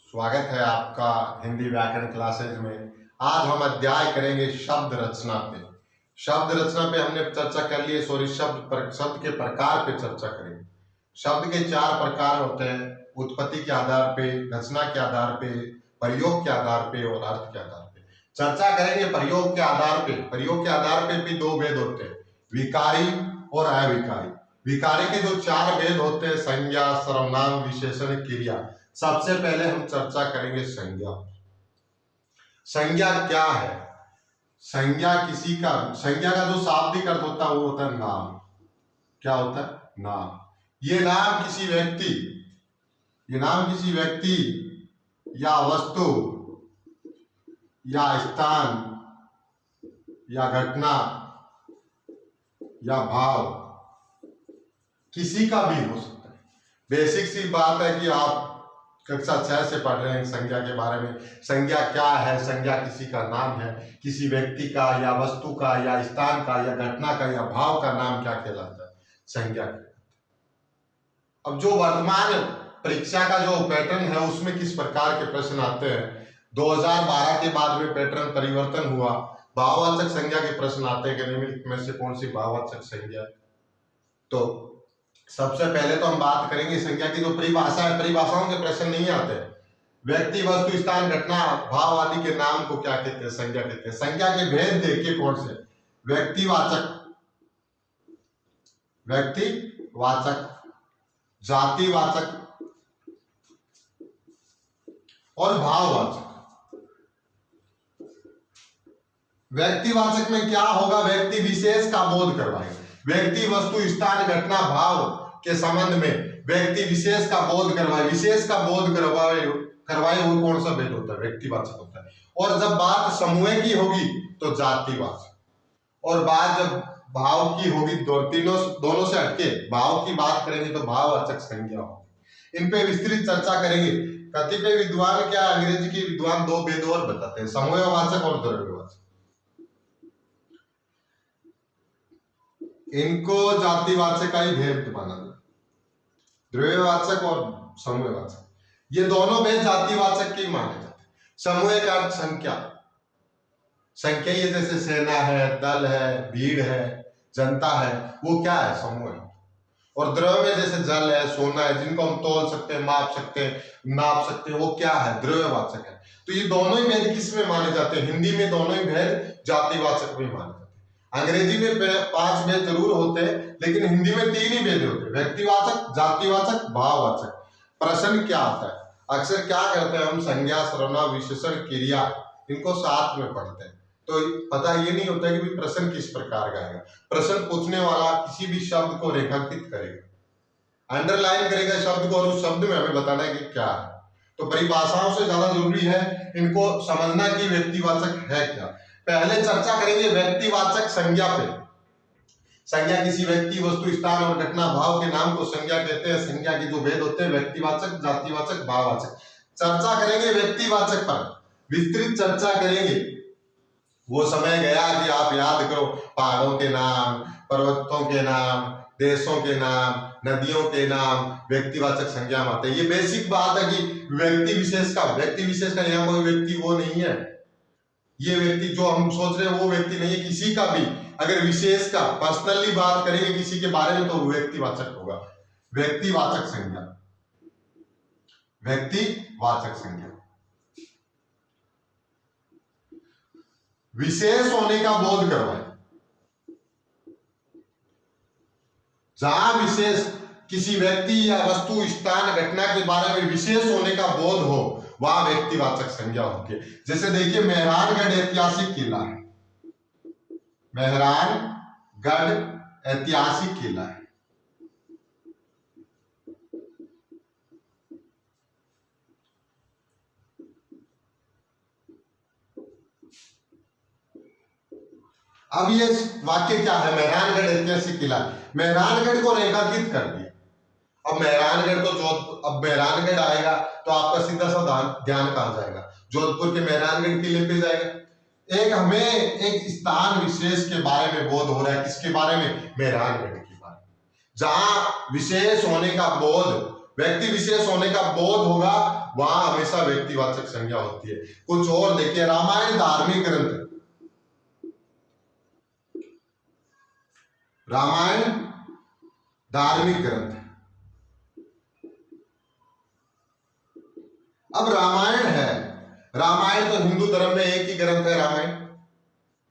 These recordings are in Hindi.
स्वागत है आपका हिंदी व्याकरण क्लासेज में। आज हम अध्याय करेंगे शब्द रचना पे। शब्द रचना पे हमने चर्चा कर ली है, शब्द के प्रकार पे चर्चा करेंगे। शब्द के 4 प्रकार होते हैं: उत्पत्ति के आधार पे, रचना के आधार पे, प्रयोग के आधार पे और अर्थ के आधार पे। चर्चा करेंगे प्रयोग के आधार पे। प्रयोग के आधार पे भी 2 भेद होते हैं, विकारी और अविकारी। विकारी के जो 4 भेद होते हैं, संज्ञा, सर्वनाम, विशेषण, क्रिया। सबसे पहले हम चर्चा करेंगे संज्ञा। संज्ञा क्या है? संज्ञा का जो शाब्दिक अर्थ होता है वो होता है नाम। क्या होता है? नाम। ये नाम किसी व्यक्ति या वस्तु या स्थान या घटना या भाव किसी का भी हो सकता है। बेसिक सी बात है कि आप कक्षा 6 से पढ़ रहे हैं संज्ञा के बारे में। संज्ञा क्या है? संज्ञा किसी का नाम है, किसी व्यक्ति का या वस्तु का या स्थान का या घटना का या भाव का नाम क्या कहलाता है? संज्ञा कहलाता है। अब जो वर्तमान परीक्षा का जो पैटर्न है उसमें किस प्रकार के प्रश्न आते हैं? 2012 के बाद में पैटर्न परिवर्तन हुआ, भाववाचक संज्ञा के प्रश्न आते हैं कि निम्नलिखित में से कौन सी भाववाचक संज्ञा। तो सबसे पहले तो हम बात करेंगे संज्ञा की जो परिभाषा है। परिभाषाओं के प्रश्न नहीं आते। व्यक्ति, वस्तु, स्थान, घटना, भाव आदि के नाम को क्या कहते हैं? संज्ञा कहते हैं। संज्ञा के भेद देखिए कौन से? व्यक्तिवाचक, जातिवाचक और भाववाचक। व्यक्तिवाचक में क्या होगा? व्यक्ति विशेष का बोध करवाएगा। व्यक्ति, वस्तु, स्थान, घटना, भाव के संबंध में व्यक्ति विशेष का बोध करवाए। विशेष का बोध करवाए वो कौन सा भेद होता है? व्यक्तिवाचक होता है। और जब बात समूह की होगी तो जातिवाचक, और बात जब भाव की होगी, दोनों से हटके भाव की बात करेंगे तो भाववाचक संज्ञा होगी। इन पे विस्तृत चर्चा करेंगे। कतिपय विद्वान क्या, अंग्रेजी के विद्वान 2 भेद और बताते हैं, समूहवाचक और द्रव्यवाचक। इनको जातिवाचक का ही भेद माना जाता है, द्रव्यवाचक और समूहवाचक। ये दोनों भेद जातिवाचक के ही माने जाते हैं। समूह का अर्थ संख्या ये जैसे सेना है, दल है, भीड़ है, जनता है, वो क्या है? समूह है। और द्रव्य में जैसे जल है, सोना है, जिनको हम तोल सकते हैं, नाप सकते हैं, वो क्या है? द्रव्यवाचक है। तो ये दोनों ही भेद किस में माने जाते हैं? हिंदी में दोनों ही भेद जातिवाचक में माने जाते हैं। अंग्रेजी में 5 भेद जरूर होते हैं, लेकिन हिंदी में 3 ही भेद होते हैं, व्यक्तिवाचक, जातिवाचक, भाववाचक। प्रश्न क्या आता है? अक्सर क्या करते हैं हम? संज्ञा, सर्वनाम, विशेषण, क्रिया, इनको साथ में पढ़ते हैं, तो पता ये नहीं होता कि प्रश्न किस प्रकार का आएगा। प्रश्न पूछने वाला किसी भी शब्द को रेखांकित करेगा, अंडरलाइन करेगा शब्द को, और उस शब्द में हमें बताना है कि क्या है। तो परिभाषाओं से ज्यादा जरूरी है इनको समझना कि व्यक्तिवाचक है क्या। पहले चर्चा करेंगे व्यक्तिवाचक संज्ञा पे। संज्ञा किसी व्यक्ति, वस्तु, स्थान और घटना, भाव के नाम को संज्ञा कहते हैं। संज्ञा के जो भेद होते हैं व्यक्तिवाचक, जातिवाचक, भाववाचक। चर्चा करेंगे व्यक्तिवाचक पर, विस्तृत चर्चा करेंगे। वो समय गया कि आप याद करो पहाड़ों के नाम, पर्वतों के नाम, देशों के नाम, नदियों के नाम व्यक्तिवाचक संज्ञा में आते हैं। ये बेसिक बात है कि व्यक्ति विशेष का यहाँ कोई व्यक्ति वो नहीं है। ये व्यक्ति जो हम सोच रहे हैं वो व्यक्ति नहीं है। किसी का भी अगर विशेष का पर्सनली बात करेंगे किसी के बारे में तो व्यक्तिवाचक होगा। व्यक्तिवाचक संज्ञा विशेष होने का बोध करवाए। जहां विशेष किसी व्यक्ति या वस्तु, स्थान, घटना के बारे में विशेष होने का बोध हो वह व्यक्तिवाचक संज्ञा होती है। जैसे देखिए मेहरानगढ़ ऐतिहासिक किला है, मेहरानगढ़ ऐतिहासिक किला है। अब ये वाक्य क्या है? मेहरानगढ़ ऐतिहासिक किला। मेहरानगढ़ को रेखांकित कर दिया। अब मेहरानगढ़ अब मेहरानगढ़ आएगा तो आपका सीधा सा ध्यान कहां जाएगा? जोधपुर के मेहरानगढ़ किले पे जाएगा। हमें एक स्थान विशेष के बारे में बोध हो रहा है। किसके बारे में? मेहरानगढ़ के बारे में। जहां विशेष होने का बोध व्यक्ति विशेष होने का बोध होगा, वहां हमेशा व्यक्तिवाचक संज्ञा होती है। कुछ और देखिए, रामायण धार्मिक ग्रंथ है। रामायण धार्मिक ग्रंथ है। अब रामायण है, रामायण तो हिंदू धर्म में एक ही ग्रंथ है रामायण।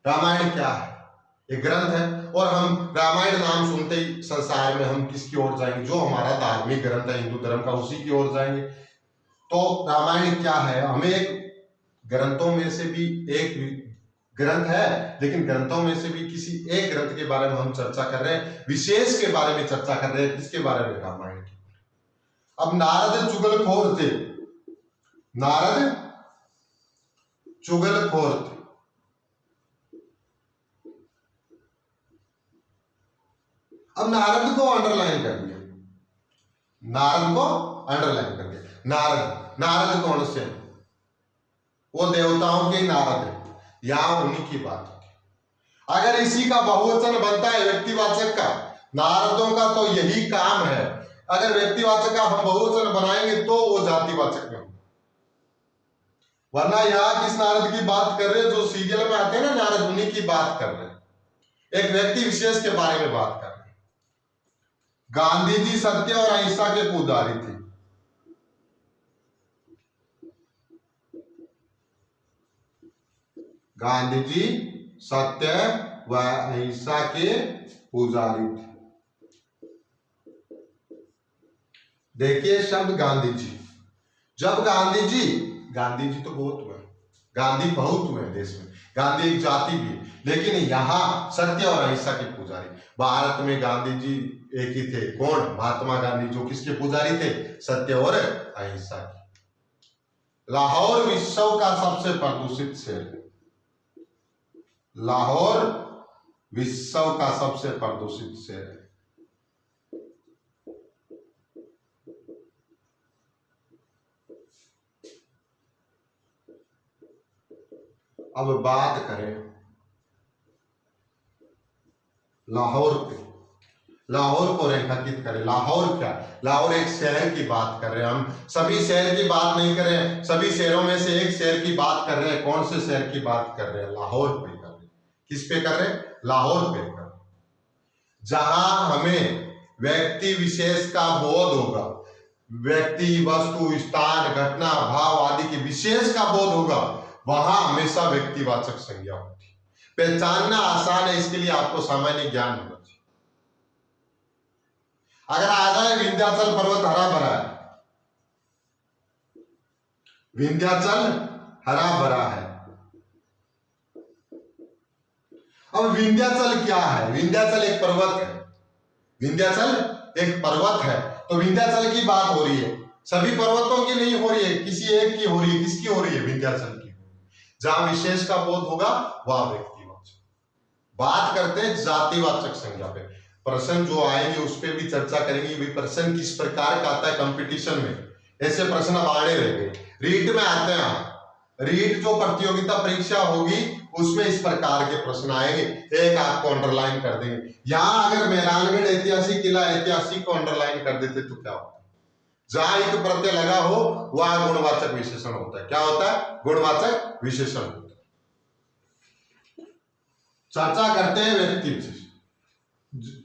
रामायण क्या है? एक ग्रंथ है। और हम रामायण नाम सुनते ही संसार में हम किसकी ओर जाएंगे? जो हमारा धार्मिक ग्रंथ है हिंदू धर्म का, उसी की ओर जाएंगे। तो रामायण क्या है? हमें एक ग्रंथों में से भी एक ग्रंथ है, लेकिन ग्रंथों में से भी किसी एक ग्रंथ के बारे में हम चर्चा कर रहे हैं, विशेष के बारे में चर्चा कर रहे हैं। किसके बारे में? रामायण की। अब नारद चुगलखोर थे, नारद चुगलखोर थे। अब नारद को अंडरलाइन कर दिया, नारद को अंडरलाइन कर दिया। नारद, नारद कौन से? वो देवताओं के नारद है, यहां उन्हीं की बात होगी। अगर इसी का बहुवचन बनता है व्यक्तिवाचक का, नारदों का तो यही काम है। अगर व्यक्तिवाचक का हम बहुवचन बनाएंगे तो वो जातिवाचक में होगा। वरना यहां किस नारद की बात कर रहे हैं? जो सीरियल में आते हैं ना नारद, उन्हीं की बात कर रहे हैं। एक व्यक्ति विशेष के बारे में बात कर रहे हैं। गांधी जी सत्य और अहिंसा के पुजारी थे। गांधी जी सत्य व अहिंसा के पुजारी थे। देखिए शब्द गांधी जी। जब गांधी जी तो बहुत हुए, गांधी बहुत हुए देश में, गांधी एक जाति भी है, लेकिन यहां सत्य और अहिंसा के पुजारी। भारत में गांधी जी एक ही थे, कौन? महात्मा गांधी, जो किसके पुजारी थे? सत्य और अहिंसा के। लाहौर विश्व का सबसे प्रदूषित शहर है। लाहौर विश्व का सबसे प्रदूषित शहर है। अब बात करें लाहौर पे, लाहौर को रेखांकित करें। लाहौर क्या? लाहौर एक शहर की बात कर रहे हैं हम, सभी शहर की बात नहीं कर रहे हैं। सभी शहरों में से एक शहर की बात कर रहे हैं। कौन से शहर की बात कर रहे हैं? लाहौर पे कर रहे हैं। किस पे कर रहे हैं? लाहौर पे कर रहे हैं। जहां हमें व्यक्ति विशेष का बोध होगा, व्यक्ति, वस्तु, स्थान, घटना, भाव आदि के विशेष का बोध होगा, वहां हमेशा व्यक्तिवाचक संज्ञा होती है। पहचानना आसान है, इसके लिए आपको सामान्य ज्ञान होना चाहिए। अगर आ जाए विंध्याचल पर्वत हरा भरा है, विंध्याचल हरा भरा है। अब विंध्याचल क्या है? विंध्याचल एक पर्वत है, विंध्याचल एक पर्वत है। तो विंध्याचल की बात हो रही है, सभी पर्वतों की नहीं हो रही है, किसी एक की हो रही है। किसकी हो रही है? विंध्याचल की। जहां विशेष का बोध होगा वहां व्यक्तिवाचक। बात करते हैं जातिवाचक संज्ञा पे। प्रश्न जो आएंगे उस पर भी चर्चा करेंगे, भी प्रश्न किस प्रकार का आता है कंपटीशन में। ऐसे प्रश्न अब आने रह गए, रीट में आते हैं। रीट जो प्रतियोगिता परीक्षा होगी उसमें इस प्रकार के प्रश्न आएंगे। एक आपको अंडरलाइन कर देंगे। यहां अगर मेहरानगढ़ ऐतिहासिक किला ऐतिहासिक को अंडरलाइन कर देते तो क्या होता है? जहां एक प्रत्यय लगा हो वहां गुणवाचक विशेषण होता है। क्या होता है? गुणवाचक विशेषण होता है। चर्चा करते हैं व्यक्ति विशेष।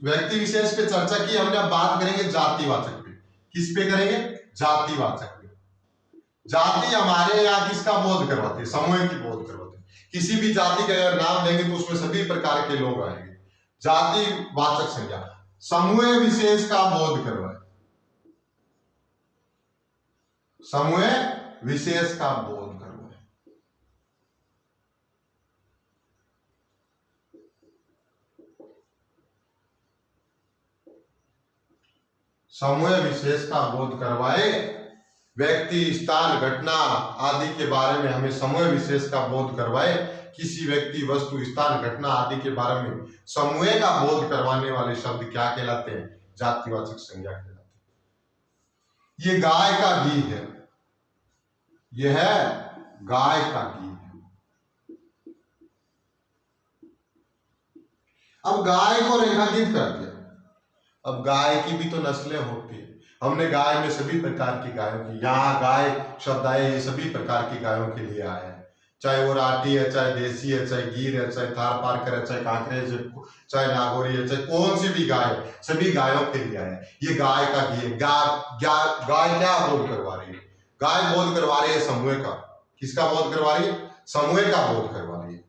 व्यक्ति विशेष पे चर्चा की हमने, अब बात करेंगे जातिवाचक पे। किस पे करेंगे? जातिवाचक पे। जाति हमारे यहाँ किसका बोध करवाते हैं? समूह की बोध करवाते हैं। किसी भी जाति का अगर नाम लेंगे तो उसमें सभी प्रकार के लोग आएंगे। जातिवाचक संज्ञा समूह विशेष का बोध करवाए, समूह विशेष का बोध करवाए। समूह विशेष का बोध करवाए। व्यक्ति, स्थान, घटना आदि के बारे में हमें समूह विशेष का बोध करवाए। किसी व्यक्ति, वस्तु, स्थान, घटना आदि के बारे में समूह का बोध करवाने वाले शब्द क्या कहलाते हैं? जातिवाचक संज्ञा कहलाते हैं। ये गाय का घी है, यह है गाय का घी है। अब गाय को रेखांकित कर दिया। अब गाय की भी तो नस्लें होती है। हमने गाय में सभी प्रकार की गायों की, यहाँ गाय शब्द आए ये सभी प्रकार की गायों के लिए आए हैं, चाहे वो राठी है, चाहे देसी है, चाहे गिर है, चाहे थार पारकर है, चाहे कांकरेज है, चाहे नागौरी है, चाहे कौन सी भी गाय है, सभी गायों के लिए आए। ये गाय का घी है। गाय क्या बोध करवा रही है? गाय बोध करवा रही है समूह का। किसका बोध करवा रही है? समूह का बोध करवा रही है।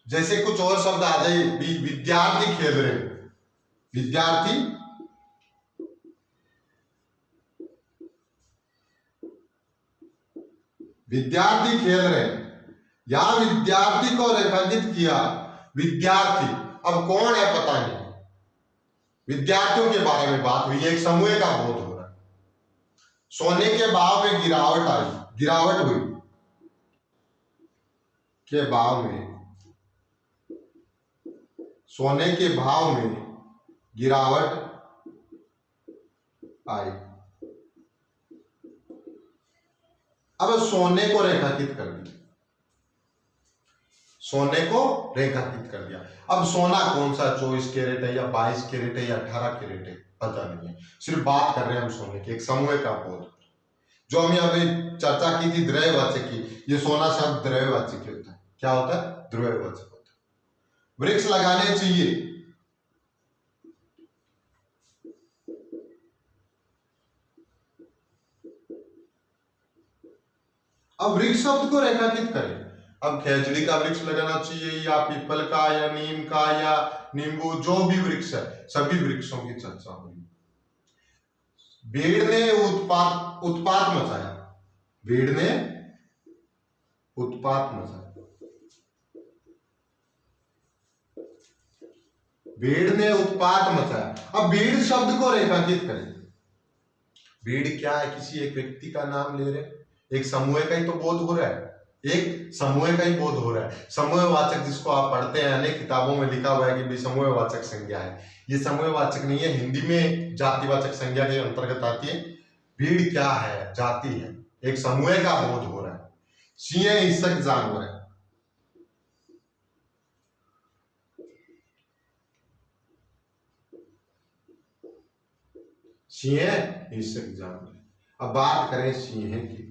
जैसे कुछ और शब्द आ जाए, विद्यार्थी खेल रहे, विद्यार्थी खेल रहे, या विद्यार्थी को रेखांकित किया, विद्यार्थी अब कौन है पता नहीं, विद्यार्थियों के बारे में बात हुई, एक समूह का बोध हो रहा है। सोने के भाव में गिरावट आई, गिरावट हुई, के भाव में, सोने के भाव में गिरावट आई। अब सोने को रेखांकित कर दिया, सोने को रेखांकित कर दिया। अब सोना कौन सा 24 कैरेट है या 22 कैरेट है या 18 कैरेट है पता नहीं है, सिर्फ बात कर रहे हैं हम सोने के, एक समूह का बोध। जो हम अभी चर्चा की थी द्रव्यवाचक की, ये सोना शब्द द्रव्यवाचक होता है। क्या होता है? द्रव्यवाचक होता है। वृक्ष लगाने चाहिए, अब वृक्ष शब्द को रेखांकित करें। अब खेजड़ी का वृक्ष लगाना चाहिए या पीपल का या नीम का या नींबू, जो भी वृक्ष है, सभी वृक्षों की चर्चा हुई। भीड़ ने उत्पात मचाया, भीड़ ने उत्पात मचाया, भीड़ ने उत्पात मचाया। अब भीड़ शब्द को रेखांकित करें। भीड़ क्या है? किसी एक व्यक्ति का नाम ले रहे, एक समूह का ही तो बोध हो रहा है, एक समूह का ही बोध हो रहा है। समूहवाचक जिसको आप पढ़ते हैं, अनेक किताबों में लिखा हुआ है कि भाई समूहवाचक संज्ञा है, ये समूहवाचक नहीं है, हिंदी में जातिवाचक संज्ञा के अंतर्गत आती है। भीड़ क्या है? जाति है, एक समूह का बोध हो रहा है। सिंह हिंसक जानवर है, सिंह हिंसक जानवर। अब बात करें सिंह की,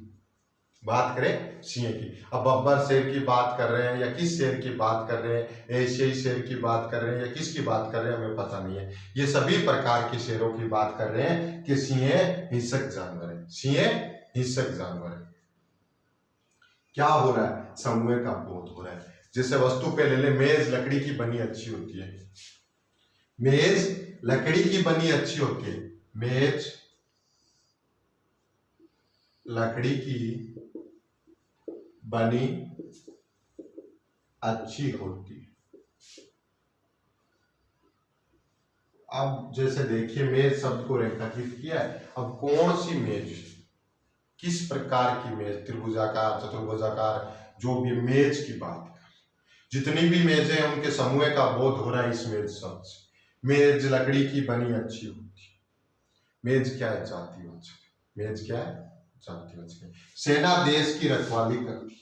बात करें सिंह की। अब बब्बर शेर की बात कर रहे हैं या किस शेर की बात कर रहे हैं, एशियाई शेर की बात कर रहे हैं या किसकी बात कर रहे हैं, हमें पता नहीं है। ये सभी प्रकार के शेरों की बात कर रहे हैं कि सिंह हिंसक जानवर है, सिंह हिंसक जानवर है। क्या हो रहा है? समूह का बोध हो रहा है। जैसे वस्तु पे ले ले, मेज लकड़ी की बनी अच्छी होती है, मेज लकड़ी की बनी अच्छी होती है, मेज लकड़ी की बनी अच्छी होती है। अब जैसे देखिए, मेज शब्द को रेखांकित किया है। अब कौन सी मेज, किस प्रकार की मेज, त्रिभुजाकार, चतुर्भुजाकार, जो भी मेज की बात कर, जितनी भी मेजें हैं उनके समूह का बोध हो रहा है इस मेज शब्द से। मेज लकड़ी की बनी अच्छी होती है। मेज क्या है? जातिवाचक। मेज क्या है? जातिवाचक। सेना देश की रखवाली करती,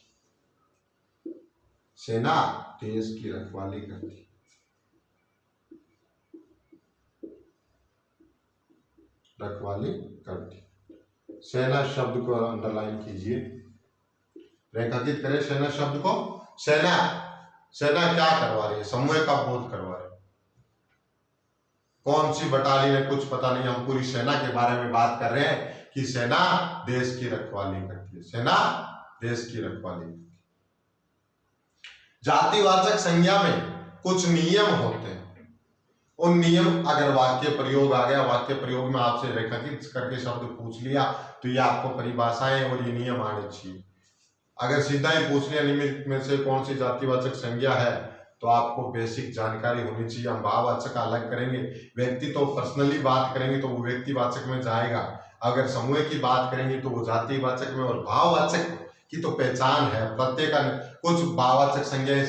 सेना देश की रखवाली करती, रखवाली करती। सेना शब्द को अंडरलाइन कीजिए, रेखांकित करें सेना शब्द को। सेना, सेना क्या करवा रही है? समूह का बोध करवा रही है। कौन सी बटालियन है कुछ पता नहीं, हम पूरी सेना के बारे में बात कर रहे हैं कि सेना देश की रखवाली करती है, सेना देश की रखवाली करती है। जातिवाचक संज्ञा में कुछ नियम होते हैं, उन नियम, अगर वाक्य प्रयोग आ गया, वाक्य प्रयोग में आपसे रेखांकित करके शब्द पूछ लिया तो ये आपको परिभाषाएं और ये नियम आने चाहिए। अगर सीधा ही पूछ लिया निम्नलिखित में से कौन सी जातिवाचक संज्ञा है, तो आपको बेसिक जानकारी होनी चाहिए। हम भाववाचक अलग करेंगे, व्यक्ति तो पर्सनली बात करेंगे तो वो व्यक्तिवाचक में जाएगा, अगर समूह की बात करेंगे तो वो जातिवाचक में, और भाववाचक की तो पहचान है प्रत्येक। कुछ भाववाचक संज्ञाएं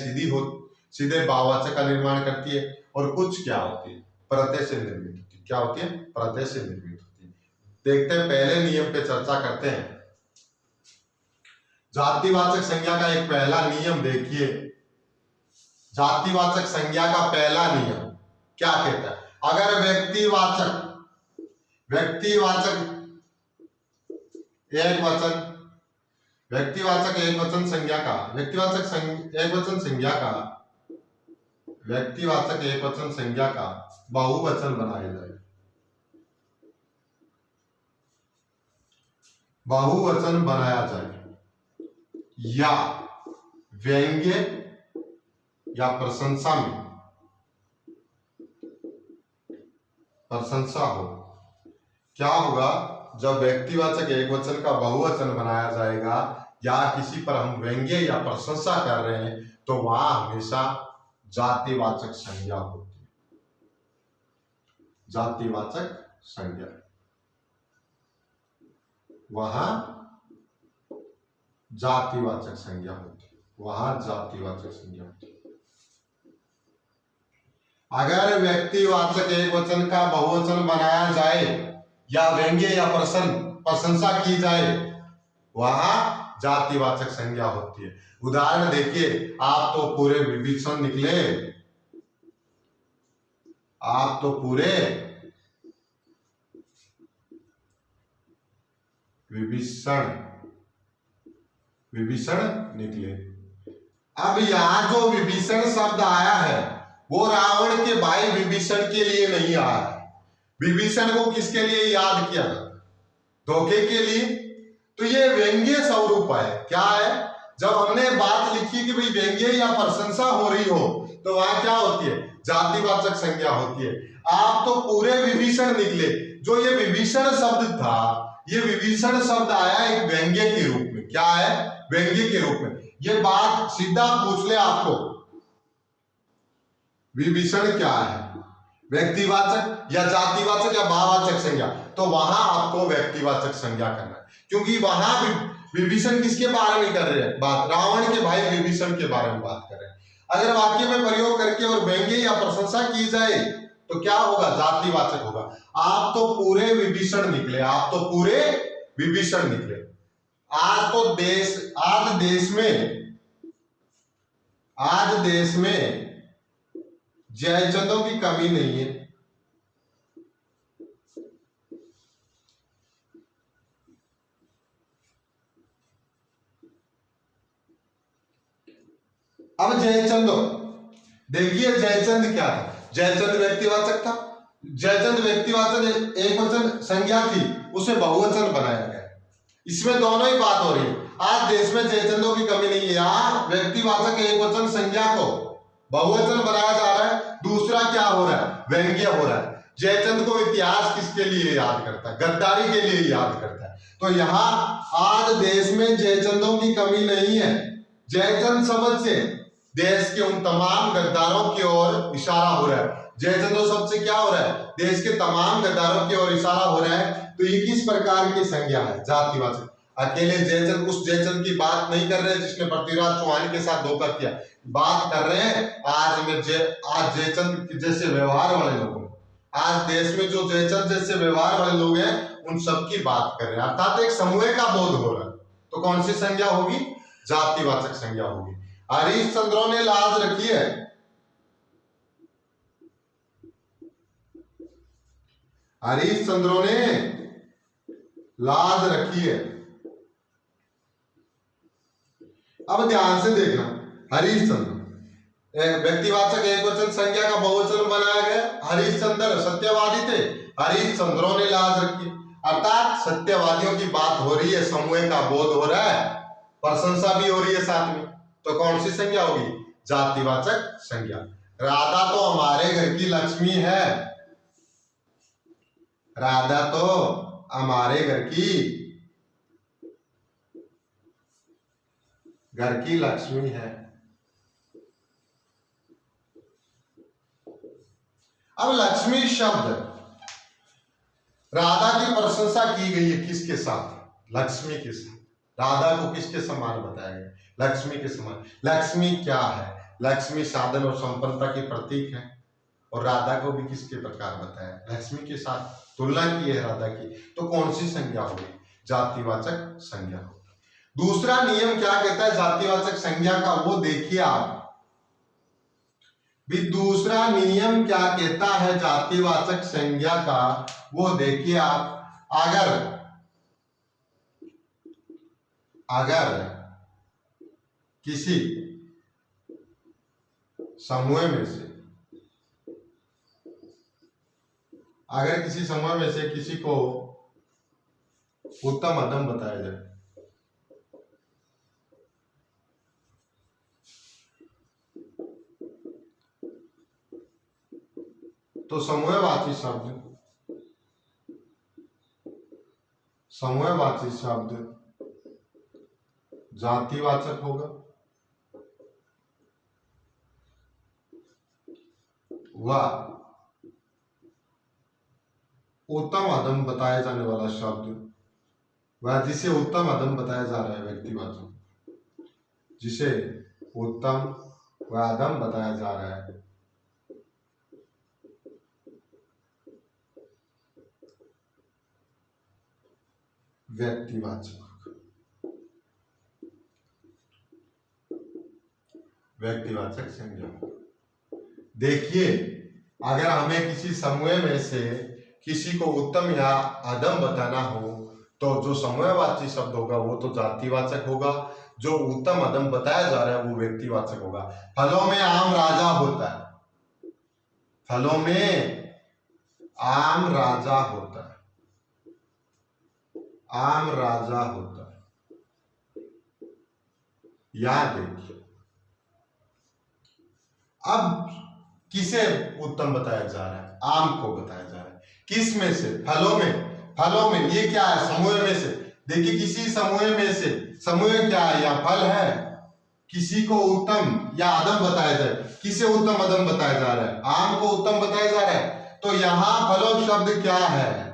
सीधे भाववाचक का निर्माण करती है, और कुछ क्या होती है? प्रत्यय से निर्मित होती है। क्या होती है? प्रत्यय से निर्मित होती है। देखते हैं, पहले नियम पे चर्चा करते हैं। जातिवाचक संज्ञा का एक पहला नियम देखिए, जातिवाचक संज्ञा का पहला नियम क्या कहता है? अगर व्यक्तिवाचक एक वचन व्यक्तिवाचक एक वचन संज्ञा का बहुवचन बनाया जाए, या व्यंग्य या प्रशंसा हो, क्या होगा जब व्यक्तिवाचक एक वचन का बहुवचन बनाया जाएगा या किसी पर हम व्यंग्य या प्रशंसा कर रहे हैं तो वहां हमेशा जातिवाचक संज्ञा होती है। जातिवाचक संज्ञा वहां जातिवाचक संज्ञा होती है। अगर व्यक्तिवाचक एक वचन का बहुवचन बनाया जाए या व्यंग्य या प्रशंसा की जाए वहां जातिवाचक संज्ञा होती है। उदाहरण देखिए, आप तो पूरे विभीषण निकले, विभीषण निकले। अब यहां जो विभीषण शब्द आया है वो रावण के भाई विभीषण के लिए नहीं आया है। विभीषण को किसके लिए याद किया जाता? धोखे के लिए। तो ये व्यंग्य स्वरूप है। क्या है? जब हमने बात लिखी कि भाई व्यंग्य या प्रशंसा हो रही हो तो वहां क्या होती है? जातिवाचक संज्ञा होती है। आप तो पूरे विभीषण निकले, जो ये विभीषण शब्द था, ये विभीषण शब्द आया एक व्यंग्य के रूप में। क्या है? व्यंग्य के रूप में। ये बात सीधा पूछ ले आपको, विभीषण क्या है? व्यक्तिवाचक या जातिवाचक या भाववाचक संज्ञा? तो वहां आपको व्यक्तिवाचक संज्ञा करना है, क्योंकि वहां विभीषण किसके बारे में कर रहे हैं बात? रावण के भाई विभीषण के बारे में बात कर रहे हैं। अगर वाक्य में प्रयोग करके और व्यंग्य या प्रशंसा की जाए तो क्या होगा? जातिवाचक होगा। आप तो पूरे विभीषण निकले, आज देश में जयचंदों की कमी नहीं है। अब जयचंदो देखिए, जयचंद क्या था? जयचंद व्यक्तिवाचक था। जयचंद व्यक्तिवाचक एक वचन संज्ञा थी, उसे बहुवचन बनाया गया। इसमें दोनों ही बात हो रही है। आज देश में जयचंदों की कमी नहीं है। यहाँ व्यक्तिवाचक एक वचन संज्ञा को बहुवचन बनाया जा रहा है। दूसरा क्या हो रहा है? व्यंग्य हो रहा है। जयचंद को इतिहास किसके लिए याद करता है? गद्दारी के लिए याद करता है। तो यहाँ आज देश में जयचंदों की कमी नहीं है। जयचंद शब्द से देश के उन तमाम गद्दारों की ओर इशारा हो रहा है। जयचंदो शब्द से क्या हो रहा है? देश के तमाम गद्दारों की ओर इशारा हो रहा है। तो ये किस प्रकार की संज्ञा है? जातिवाचक। अकेले जयचंद, उस जयचंद की बात नहीं कर रहे जिसने पृथ्वीराज चौहान के साथ धोखा किया। बात कर रहे हैं आज जयचंद जैसे व्यवहार वाले लोगों, आज देश में जो जयचंद जैसे व्यवहार वाले लोग हैं उन सबकी बात कर रहे हैं। अर्थात एक समूह का बोध हो रहा है। तो कौन सी संज्ञा होगी? जातिवाचक संज्ञा होगी। हरिश्चंद्रों ने लाज रखी है। हरिश्चंद्रों ने लाज रखी है। अब ध्यान से देखना, हरिश्चंद्र व्यक्तिवाचक एक वचन संज्ञा का बहुवचन बनाया गया। हरिश्चंद्र सत्यवादी थे, हरिश्चंद्रों ने लाज रखी। अर्थात सत्यवादियों की बात हो रही है, समूह का बोध हो रहा है, प्रशंसा भी हो रही है साथ में। तो कौन सी संज्ञा होगी? जातिवाचक संज्ञा। राधा तो हमारे घर की लक्ष्मी है। राधा तो हमारे घर की लक्ष्मी है। अब लक्ष्मी शब्द, राधा की प्रशंसा की गई है किसके साथ? लक्ष्मी के साथ। राधा को किसके समान बताया गया? लक्ष्मी के समान। लक्ष्मी क्या है? लक्ष्मी साधन और संपन्नता की प्रतीक है। और राधा को भी किसके प्रकार बताया? लक्ष्मी के साथ तुलना की है राधा की। तो कौन सी संज्ञा होगी? जातिवाचक संज्ञा होगी। दूसरा नियम क्या कहता है जातिवाचक संज्ञा का? वो देखिए आप, भी दूसरा नियम क्या कहता है जातिवाचक संज्ञा का, वो देखिए आप। अगर किसी समूह में से किसी को उत्तम अधम बताया जाए, तो समूहवाची शब्द जातिवाचक होगा, वह उत्तम अधम बताया जाने वाला शब्द, वह जिसे उत्तम अधम बताया जा रहा है व्यक्तिवाचक, जिसे उत्तम व अधम बताया जा रहा है व्यक्तिवाचक संज्ञा। देखिए, अगर हमें किसी समूह में से किसी को उत्तम या अधम बताना हो तो जो समूहवाची शब्द होगा वो तो जातिवाचक होगा, जो उत्तम अधम बताया जा रहा है वो व्यक्तिवाचक होगा। फलों में आम राजा होता है, फलों में आम राजा होता है, आम राजा होता है। याद देखिए, अब किसे उत्तम बताया जा रहा है? आम को बताया जा रहा है। किस में से? फलों में। ये क्या है? समूह में से। देखिए, किसी समूह में से, समूह क्या है? या फल है। किसी को उत्तम या अधम बताया जाए, किसे उत्तम अधम बताया जा रहा है? आम को उत्तम बताया जा रहा है। तो यहां फलों शब्द क्या है?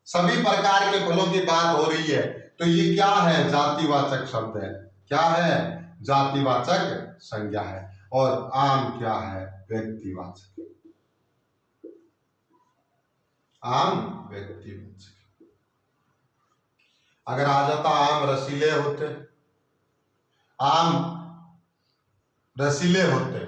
सभी प्रकार के फलों की बात हो रही है, तो ये क्या है? जातिवाचक शब्द है। क्या है? जातिवाचक संज्ञा है। और आम क्या है? व्यक्तिवाचक। आम व्यक्तिवाचक। अगर आ जाता आम रसीले होते,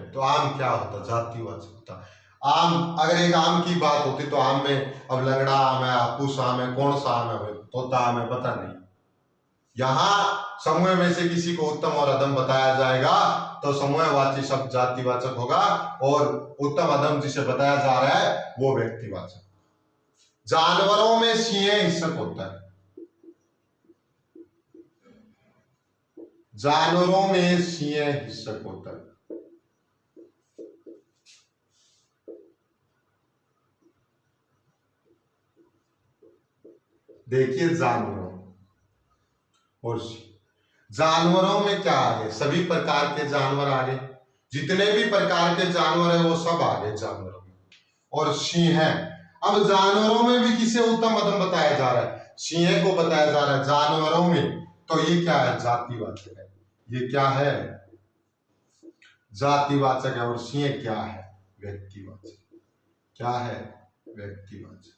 तो आम क्या होता? जातिवाचक होता। आम, अगर एक आम की बात होती तो आम में अब लंगड़ा आम है, आपूस आम है, कौन सा आम है, तोता आम है, पता नहीं। यहां समूह में से किसी को उत्तम और अधम बताया जाएगा तो समूहवाची शब्द जातिवाचक होगा, और उत्तम अधम जिसे बताया जा रहा है वो व्यक्तिवाचक। जानवरों में सिंह हिंसक होता है, जानवरों में सिंह हिंसक होता है। देखिए, जानवरों और जानवरों में क्या आगे? सभी प्रकार के जानवर आगे, जितने भी प्रकार के जानवर है वो सब आगे जानवरों में। और सिंह है। अब जानवरों में भी किसे उत्तम अधम बताया जा रहा है? सिंह को बताया जा रहा है जानवरों में। तो ये क्या है? जातिवाचक है। ये क्या है? जातिवाचक है। और सिंह क्या है? व्यक्तिवाचक। क्या है? व्यक्तिवाचक।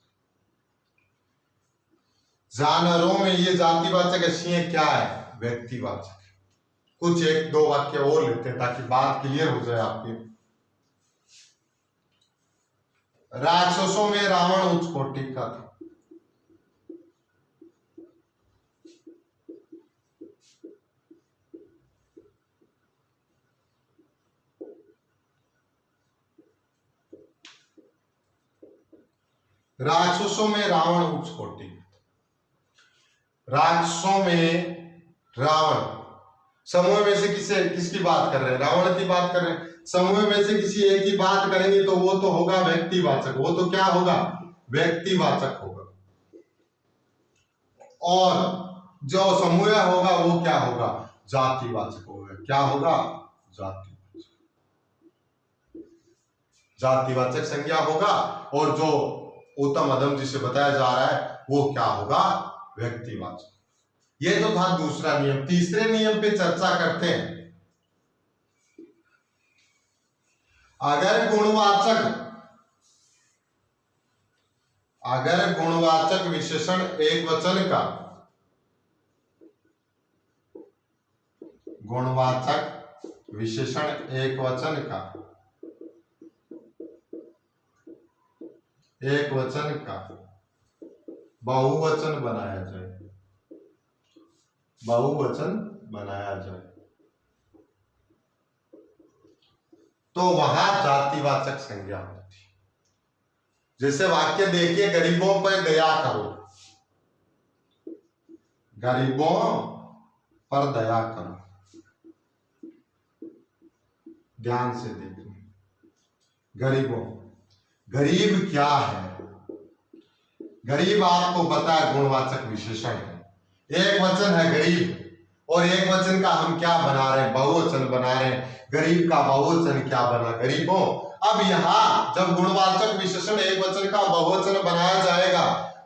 जानवरों में ये जातिवाचक है, सिंह क्या है? व्यक्तिवाचक। कुछ एक दो वाक्य और लेते हैं ताकि बात क्लियर हो जाए आपकी। राक्षसों में रावण उच्च कोटि का था। राक्षसों में रावण उच्च कोटि। राक्षसों में रावण, समूह में से किसकी बात कर रहे हैं? रावण की बात कर रहे हैं। समूह में से किसी एक की बात करेंगे तो वो तो होगा व्यक्तिवाचक। वो तो क्या होगा? व्यक्तिवाचक होगा। और जो समूह होगा वो क्या होगा? जातिवाचक होगा। क्या होगा? जातिवाचक संज्ञा होगा। और जो उत्तम अधम जिसे बताया जा रहा है वो क्या होगा? व्यक्तिवाचक। ये तो था दूसरा नियम। तीसरे नियम पे चर्चा करते हैं। अगर गुणवाचक विशेषण एक वचन का, गुणवाचक विशेषण एक वचन का एक वचन का बहुवचन बनाया जाए, बहुवचन बनाया जाए तो वहां जातिवाचक संज्ञा होती है। जैसे वाक्य देखिए, गरीबों पर दया करो, गरीबों पर दया करो, ध्यान से देखिए। गरीबों, गरीब क्या है? गरीब आपको पता है गुणवाचक विशेषण है, एक वचन है गरीब, और एक वचन का हम क्या बना रहे हैं? बहुवचन बना रहे हैं। गरीब का बहुवचन क्या बना? गरीबों। अब यहां जब गुणवाचक विशेषण एक वचन का बहुवचन बनाया जाएगा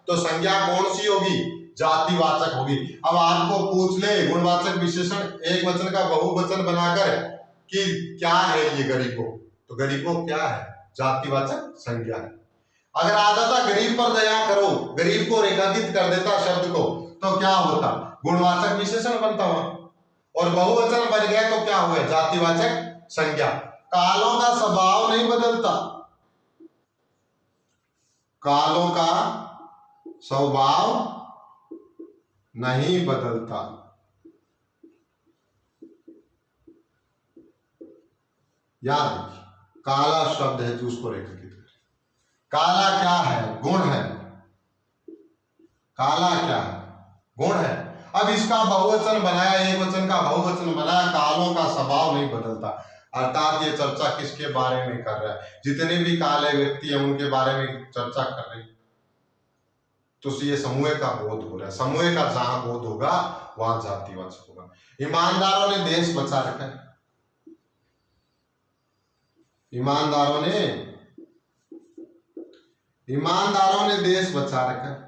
तो संज्ञा कौन सी होगी? जातिवाचक होगी। अब आपको पूछ ले गुणवाचक विशेषण एक वचन का बहुवचन बनाकर कि क्या है ये गरीबों, तो गरीबों क्या है? जातिवाचक संज्ञा है। अगर आता था गरीब पर दया करो, गरीब को रेखांकित कर देता शब्द को, तो क्या होता? गुणवाचक विशेषण बनता हुआ, और बहुवचन बन गया तो क्या हुआ? जातिवाचक संज्ञा। कालों का स्वभाव नहीं बदलता, कालों का स्वभाव नहीं बदलता। याद रखिए, काला शब्द है जो उसको रेखांकित करे। काला क्या है? गुण है। काला क्या है? गुण है। अब इसका बहुवचन बनाया, एक वचन का बहुवचन बनाया, कालों का स्वभाव नहीं बदलता। अर्थात ये चर्चा किसके बारे में कर रहा है? जितने भी काले व्यक्ति हैं उनके बारे में चर्चा कर रही, तो ये समूह का बोध हो रहा है। समूह का जहां बोध होगा वहां जातिवाचक होगा। ईमानदारों ने देश बचा रखा है, ईमानदारों ने देश बचा रखा है।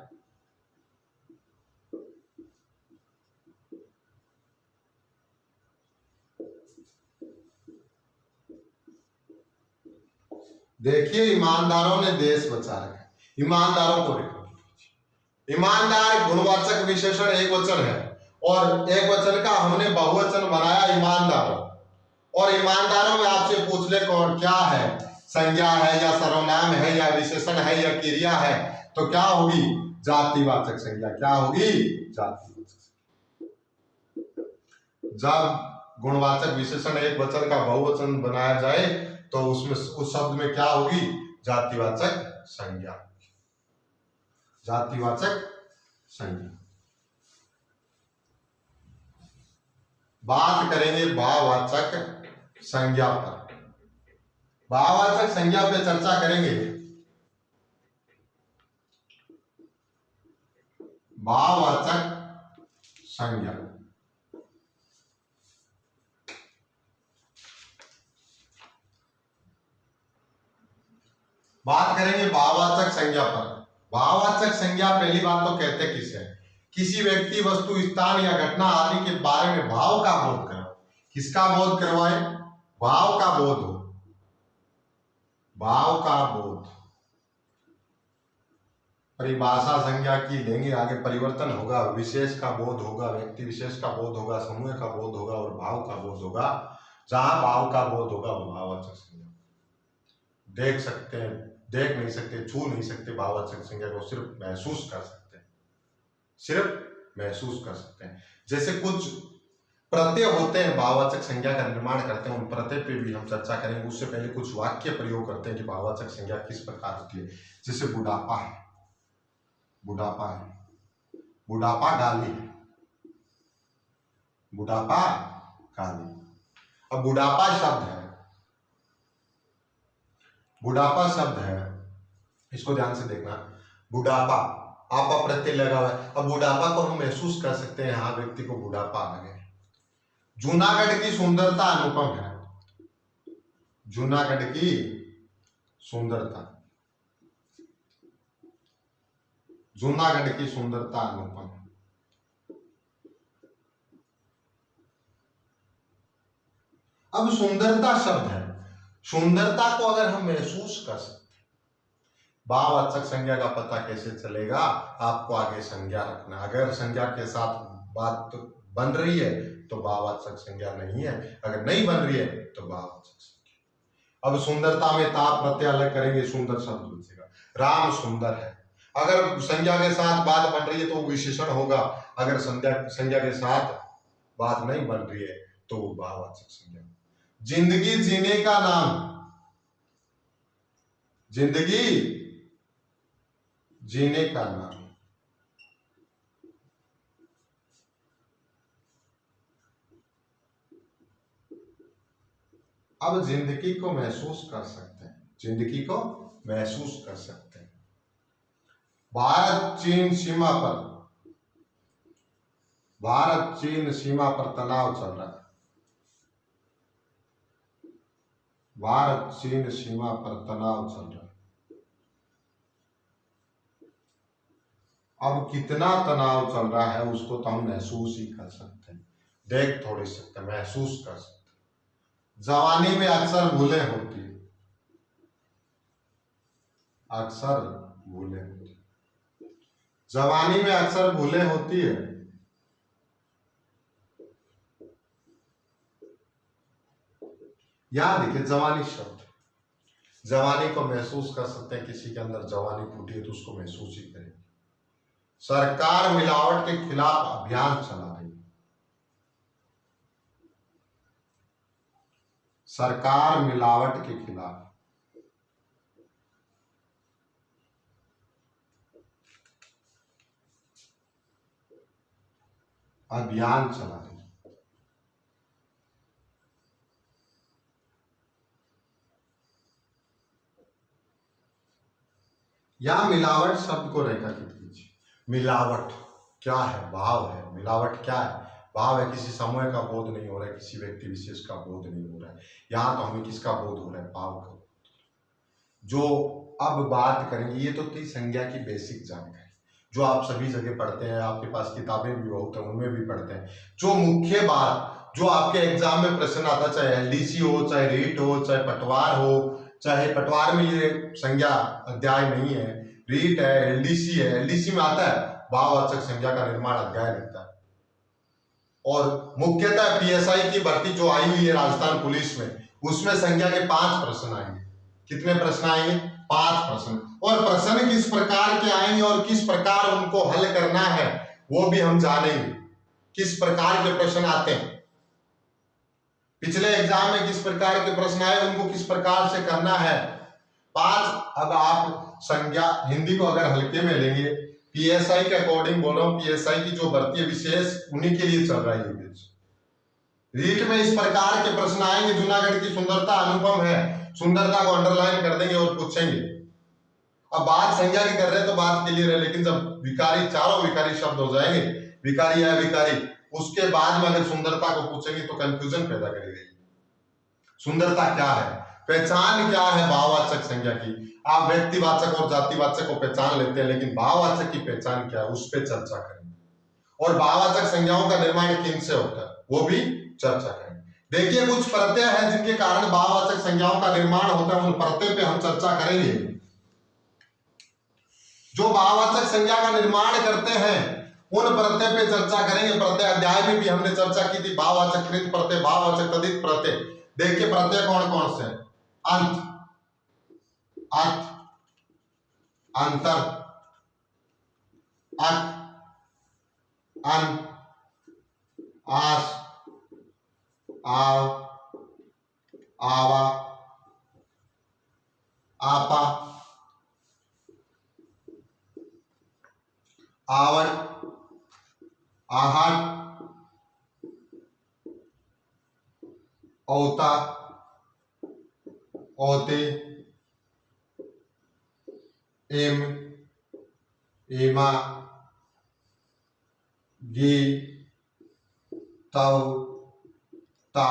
देखिए, ईमानदारों ने देश बचा रखा है, ईमानदारों को देखो। ईमानदार गुणवाचक विशेषण एक वचन है, और एक वचन का हमने बहुवचन बनाया ईमानदारों, और ईमानदारों में आपसे पूछ ले कौन क्या है? संज्ञा है या सर्वनाम है या विशेषण है या क्रिया है, तो क्या होगी? जातिवाचक संज्ञा। क्या होगी? जातिवाचक। जब गुणवाचक विशेषण एक वचन का बहुवचन बनाया जाए तो उसमें उस शब्द में क्या होगी? जातिवाचक संज्ञा, जातिवाचक संज्ञा। बात करेंगे भाववाचक संज्ञा पर, भाववाचक संज्ञा पे चर्चा करेंगे। भाववाचक संज्ञा, बात करेंगे भाववाचक संज्ञा पर। भाववाचक संज्ञा पहली बात तो कहते किसे? किसी व्यक्ति, वस्तु, स्थान या घटना आदि के बारे में भाव का बोध कराओ। किसका बोध करवाए? भाव का बोध हो, भाव का बोध। परिभाषा संज्ञा की लेंगे, आगे परिवर्तन होगा, विशेष का बोध होगा, व्यक्ति विशेष का बोध होगा, समूह का बोध होगा और भाव का बोध होगा। जहां भाव का बोध होगा वो भाववाचक संज्ञा। देख सकते हैं, देख नहीं सकते, छू नहीं सकते, भाववाचक संज्ञा को सिर्फ महसूस कर सकते हैं, सिर्फ महसूस कर सकते हैं। जैसे कुछ प्रत्यय होते हैं भाववाचक संज्ञा का निर्माण करते हैं, उन प्रत्यय पे भी हम चर्चा करेंगे। उससे पहले कुछ वाक्य प्रयोग करते हैं कि भाववाचक संज्ञा किस प्रकार होती है। जैसे बुढ़ापा है, बुढ़ापा है, बुढ़ापा गाली है, बुढ़ापा गाली। अब बुढ़ापा शब्द है, बुढ़ापा शब्द है, इसको ध्यान से देखना। बुढ़ापा, आपा प्रत्यय लगा हुआ है। अब बुढ़ापा को हम महसूस कर सकते हैं, हाँ व्यक्ति को बुढ़ापा आ गया। जूनागढ़ की सुंदरता अनुपम है, जूनागढ़ की सुंदरता, जूनागढ़ की सुंदरता अनुपम। अब सुंदरता शब्द है, सुंदरता को अगर हम महसूस कर सकते, भाववाचक संज्ञा का पता कैसे चलेगा? आपको आगे संज्ञा रखना। अगर संज्ञा के साथ बात बन रही है तो भाववाचक संज्ञा नहीं है, अगर नहीं बन रही है तो भाववाचक संज्ञा। अब सुंदरता में ताप प्रत्यय अलग करेंगे, सुंदर शब्द बचेगा। राम सुंदर है। अगर संज्ञा के साथ बात बन रही है तो वो विशेषण होगा, अगर संज्ञा के साथ बात नहीं बन रही है तो वो भाववाचक संज्ञा। जिंदगी जीने का नाम, जिंदगी जीने का नाम। अब जिंदगी को महसूस कर सकते हैं, जिंदगी को महसूस कर सकते हैं। भारत चीन सीमा पर, भारत चीन सीमा पर तनाव चल रहा है, भारत चीन सीमा पर तनाव चल रहा है। अब कितना तनाव चल रहा है उसको तो हम महसूस ही कर सकते हैं, देख थोड़ी सकते, महसूस कर सकते। जवानी में अक्सर भूलें होती है, अक्सर भूलें होती है, जवानी में अक्सर भूलें होती है। याद देखिए जवानी शब्द, जवानी को महसूस कर सकते हैं, किसी के अंदर जवानी फूटी है तो उसको महसूस ही करेंगे। सरकार मिलावट के खिलाफ अभियान चला रही है, सरकार मिलावट के खिलाफ अभियान चला रही है। या मिलावट शब्द को रेखांकित कीजिए। मिलावट क्या है? भाव है। मिलावट क्या है? भाव है। किसी समूह का बोध नहीं हो रहा है, किसी व्यक्ति विशेष का बोध नहीं हो रहा है। यहाँ तो हमें किसका बोध हो रहा है? भाव का। जो अब बात करेंगे ये तो थी संज्ञा की बेसिक जानकारी जो आप सभी जगह पढ़ते हैं, आपके पास किताबें भी बहुत हैं उनमें भी पढ़ते हैं। जो मुख्य बात जो आपके एग्जाम में प्रश्न आता, चाहे एलडीसी हो, चाहे रीट हो, चाहे पटवार हो, चाहे पटवार में ये संज्ञा अध्याय नहीं है, रीट है, एलडीसी है, एलडीसी में आता है भाववाचक संज्ञा का निर्माण अध्याय लगता है। और मुख्यतः पीएसआई की भर्ती जो आई हुई है राजस्थान पुलिस में, उसमें संज्ञा के 5 प्रश्न आएंगे। कितने प्रश्न आएंगे? 5 प्रश्न। और प्रश्न किस प्रकार के आएंगे और किस प्रकार उनको हल करना है वो भी हम जानेंगे, किस प्रकार के प्रश्न आते हैं। पिछले एग्जाम में किस प्रकार के प्रश्न आए उनको किस प्रकार से करना है। 5। अब आप संज्ञा हिंदी को अगर हल्के में लेंगे, पीएसआई के अकॉर्डिंग बोल रहा हूं, पीएसआई की जो भर्ती है विशेष उन्हीं के लिए चल रहा है ये। रीट में इस प्रकार के प्रश्न आएंगे, जूनागढ़ की सुंदरता अनुपम है, सुंदरता को अंडरलाइन कर देंगे और पूछेंगे। अब बात संज्ञा की कर रहे हैं तो बात क्लियर है, लेकिन जब विकारी, चारों विकारी शब्द हो जाएंगे, विकारी है विकारी, उसके बाद में अगर सुंदरता को पूछेंगे तो कंफ्यूजन पैदा करेगी। सुंदरता क्या है, पहचान क्या है भाववाचक संज्ञा की। आप व्यक्तिवाचक और जातिवाचक को पहचान लेते हैं, लेकिन भाववाचक की पहचान क्या है उस पर चर्चा करेंगे। और भाववाचक संज्ञाओं का निर्माण किन से होता है वो भी चर्चा करेंगे। देखिए कुछ प्रत्यय हैं जिनके कारण भाववाचक संज्ञाओं का निर्माण होता है, उन प्रत्यय पे हम चर्चा करेंगे। जो भाववाचक संज्ञा का निर्माण करते हैं उन प्रत्यय पे चर्चा करेंगे। प्रत्यय अध्याय में भी हमने चर्चा की थी, भाववाचक कृत प्रत्यय, भाववाचक तद्धित प्रत्यय। देखिए प्रत्यय कौन कौन से हैं? अंत, अर्थ, अंतर, अत, अन, आस, आव, आवा, आपा, आवट, आहट, औता, औते, एम, एमा, गी, तव, ता,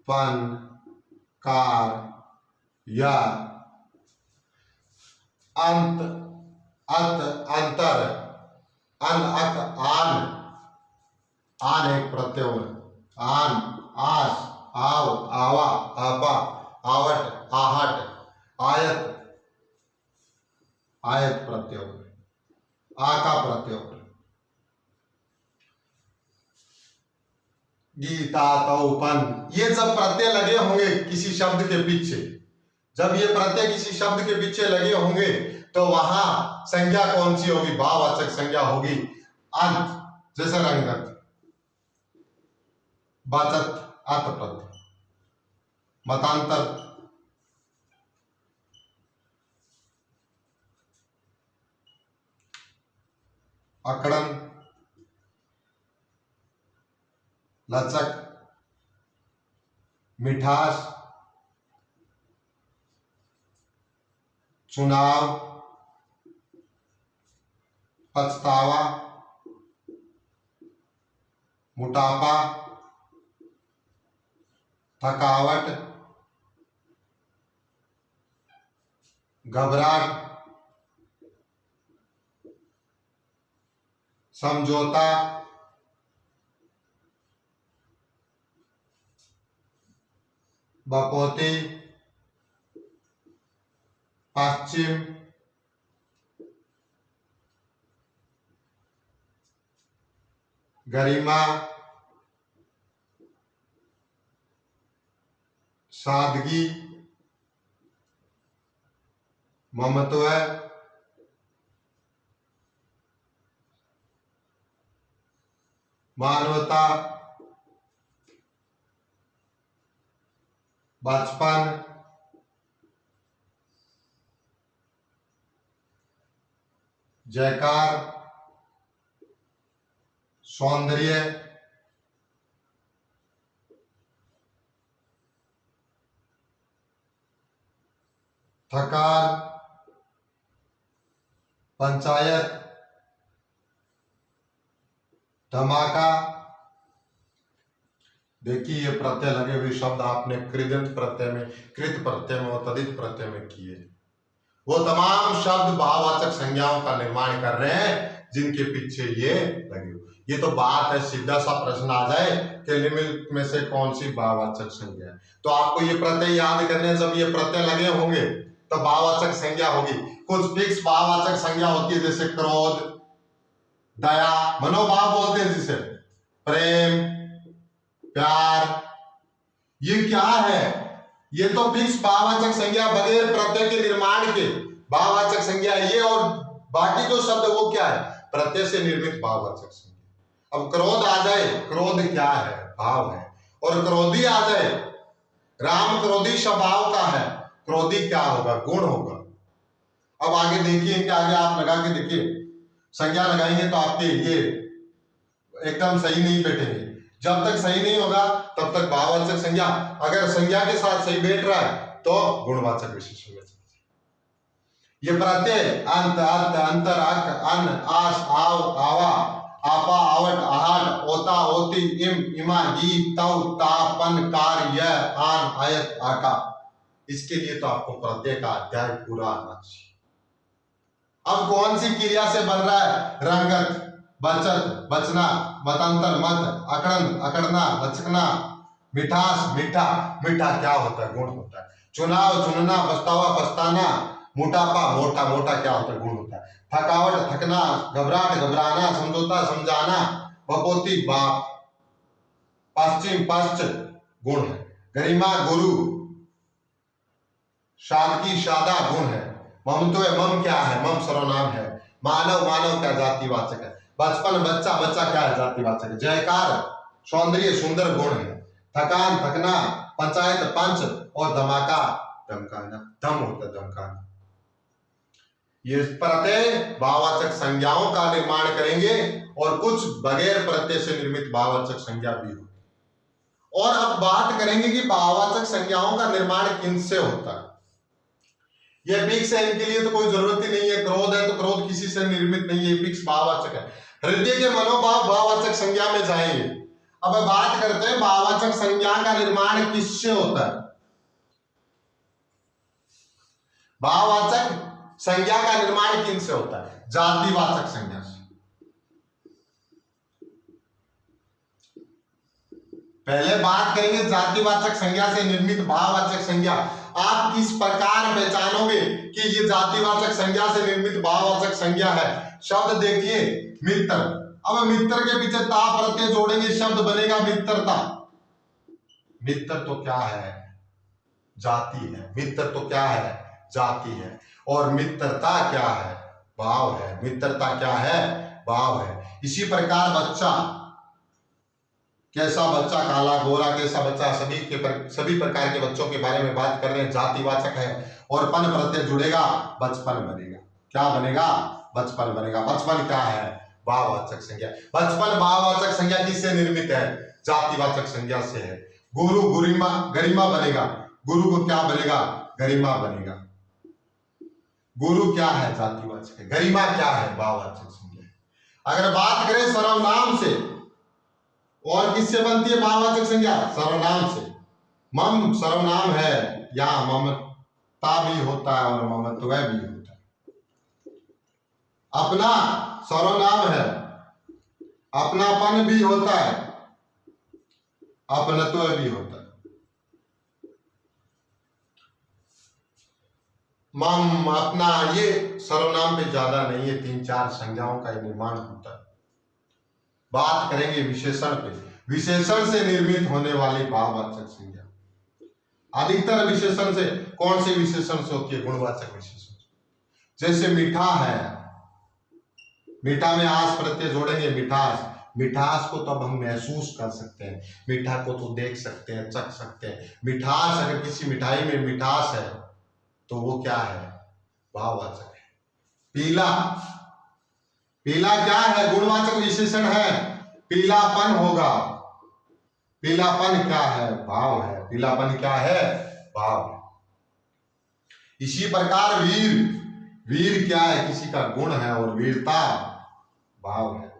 पन, कार, या, अंत, अत, अंतर, अन, अत, आन, आन एक प्रत्यय, आन, आस, आव, आवा, आपा, आवट, आहट, आयत, आयत प्रत्यय, आका प्रत्यय, गीता, तौपन, ये सब प्रत्यय लगे होंगे किसी शब्द के पीछे। जब ये प्रत्यय किसी शब्द के पीछे लगे होंगे तो वहां संज्ञा कौन सी होगी? भाववाचक संज्ञा होगी अंत, जैसे रंगत, बचत, अतप्रत, मतांतर, अकड़न, लचक, मिठास, चुनाव, पछतावा, मोटापा, थकावट, घबराहट, समझौता, बपोती, पश्चिम, गरिमा, सादगी, ममत्व, मानवता, बचपन, जयकार, सौंदर्य, थकान, पंचायत, धमाका। देखिए ये प्रत्यय लगे हुए शब्द आपने कृदंत प्रत्यय में, कृत प्रत्यय में और तदित प्रत्यय में किए। वो तमाम शब्द भाववाचक संज्ञाओं का निर्माण कर रहे हैं जिनके पीछे ये लगे हुए। ये तो बात है, सीधा सा प्रश्न आ जाए कि निम्नलिखित में से कौन सी भाववाचक संज्ञा है, तो आपको ये प्रत्यय याद करने, जब ये प्रत्यय लगे होंगे तो भाववाचक संज्ञा होगी। कुछ फिक्स भाववाचक संज्ञा होती है, जैसे क्रोध, दया, मनोभाव बोलते हैं जिसे, प्रेम, प्यार। ये क्या है? ये तो फिक्स भाववाचक संज्ञा बगैर प्रत्यय के निर्माण के भाववाचक संज्ञा है ये, और बाकी जो शब्द वो क्या है? प्रत्यय से निर्मित भाववाचक संज्ञा। अब क्रोध आ जाए, क्रोध क्या है? भाव है। और क्रोधी आ जाए, राम क्रोधी स्वभाव का है, क्रोधी क्या होगा? गुण होगा। अब आगे देखिए, इनके आगे आप लगा के देखिए, संज्ञा लगाएंगे तो आपके ये एकदम सही नहीं बैठेंगे। जब तक सही नहीं होगा तब तक भाववाचक संज्ञा, अगर संज्ञा के साथ सही बैठ रहा है तो गुणवाचक विशेषण में। ये प्रत्यय अंत, अर्थ, अंतर, अक, अन, आस, आव, आवा, आपा, आवट, आहट, ओता, ओती, इम, इमा, ई, तव, ता, पन, कार, य, आन, आयत, आका। इसके लिए तो आपको प्रत्यय का अध्याय पूरा आना चाहिए। अब कौन सी क्रिया से बन रहा है? रंगत, बचत, बचना, मतांतर, मत, अकड़न, अकड़ना, लचकना, मिठास, मीठा, मीठा क्या होता है? गुण होता है। चुनाव, चुनना, पछतावा, पछताना, मोटापा, मोटा, मोटा क्या होता है? गुण होता है। थकावट, थकना, घबराहट, घबराना, समझौता, समझाना, बपोती, बाप, पश्चिम, पश्च गुण है। गरिमा, गुरु, सादगी, सादा गुण है। ममत्व, मम क्या है? मम सर्वनाम है। मानव, मानव क्या? जातिवाचक है। बचपन, बच्चा, बच्चा क्या है? जातिवाचक है। जयकार, सौंदर्य, सुंदर गुण है। थकान, थकना, पंचायत, पंच, और धमाका, धमकाना, धम होता है धमकाना। ये प्रत्यय भाववाचक संज्ञाओं का निर्माण करेंगे और कुछ बगैर प्रत्यय से निर्मित भाववाचक संज्ञा भी होगी। और अब बात करेंगे कि भाववाचक संज्ञाओं का निर्माण किनसे होता है। यह फिक्स है, इनके लिए तो कोई जरूरत ही नहीं है। क्रोध है तो क्रोध किसी से निर्मित नहीं है, फिक्स भाववाचक है। हृदय के मनोभाव भाववाचक संज्ञा में जाएंगे। अब बात करते हैं भाववाचक संज्ञा का निर्माण किससे होता है। भाववाचक संज्ञा का निर्माण किनसे होता है? जातिवाचक संज्ञा से। पहले बात करेंगे जातिवाचक संज्ञा से निर्मित भाववाचक संज्ञा। आप किस प्रकार पहचानोगे कि ये जातिवाचक संज्ञा से निर्मित भाववाचक संज्ञा है? शब्द देखिए, मित्र। अब मित्र के पीछे ता प्रत्यय जोड़ेंगे, शब्द बनेगा मित्रता। मित्र तो क्या है? जाति है। मित्र तो क्या है? जाति है। और मित्रता क्या है? भाव है। मित्रता क्या है? भाव है। इसी प्रकार बच्चा, कैसा बच्चा, काला गोरा कैसा बच्चा, सभी प्रकार के बच्चों के बारे में बात कर रहे हैं। जातिवाचक है और पन प्रत्यय जुड़ेगा, बचपन बनेगा। क्या बनेगा? बचपन बनेगा। बचपन क्या है? भाववाचक संज्ञा। बचपन भाववाचक संज्ञा किससे निर्मित है? जातिवाचक संज्ञा से है। गुरु गुरिमा गरिमा बनेगा। गुरु को क्या बनेगा? गरिमा बनेगा। गुरु क्या है? जातिवाचक है। गरिमा क्या है? भाववाचक संज्ञा। अगर बात करें सर्वनाम से, और किससे बनती है भाववाचक संज्ञा? सर्वनाम से। मम सर्वनाम है, या ममता भी होता है और ममत्व भी होता है। अपना सर्वनाम है, अपनापन भी होता है, अपनत्व भी होता है। मम, अपना, ये सर्वनाम पे ज्यादा नहीं है, 3-4 संज्ञाओं का निर्माण होता है। बात करेंगे विशेषण पे। विशेषण से निर्मित होने वाली भाववाचक संज्ञा। अधिकतर विशेषण से, कौन से विशेषण से होती है? गुणवाचक विशेषण। जैसे मीठा है, मीठा में आस प्रत्यय जोड़ेंगे, मिठास। मिठास को तो अब हम महसूस कर सकते हैं, मीठा को तो देख सकते हैं, चख सकते हैं। मिठास, अगर किसी मिठाई में मिठास है तो वो क्या है? भाववाचक है। पीला, पीला क्या है? गुणवाचक विशेषण है। पीलापन होगा। पीलापन क्या है? भाव है। पीलापन क्या है? भाव है। इसी प्रकार वीर, वीर क्या है? किसी का गुण है, और वीरता भाव है।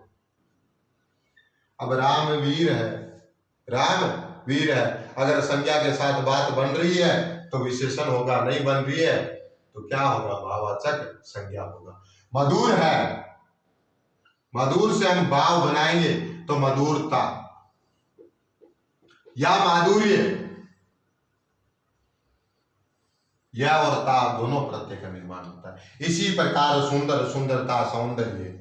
अब राम वीर है, राम वीर है, अगर संज्ञा के साथ बात बन रही है तो विशेषण होगा, नहीं बन रही है तो क्या होगा? भाववाचक संज्ञा होगा। मधुर है, मधुर से हम भाव बनाएंगे तो मधुरता या माधुर्य, या और ता दोनों प्रत्यय का निर्माण होता है। इसी प्रकार सुंदर, सुंदरता, सौंदर्य।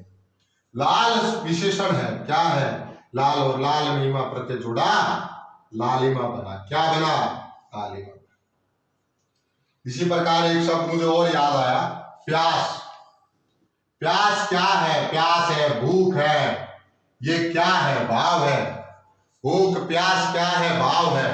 लाल विशेषण है, क्या है? लाल, और लाल में ईमा प्रत्यय जुड़ा, लालिमा बना। क्या बना? लालिमा। इसी प्रकार एक शब्द मुझे और याद आया, प्यास। प्यास क्या है? प्यास है, भूख है। ये क्या है? भाव है। भूख, प्यास क्या है? भाव है।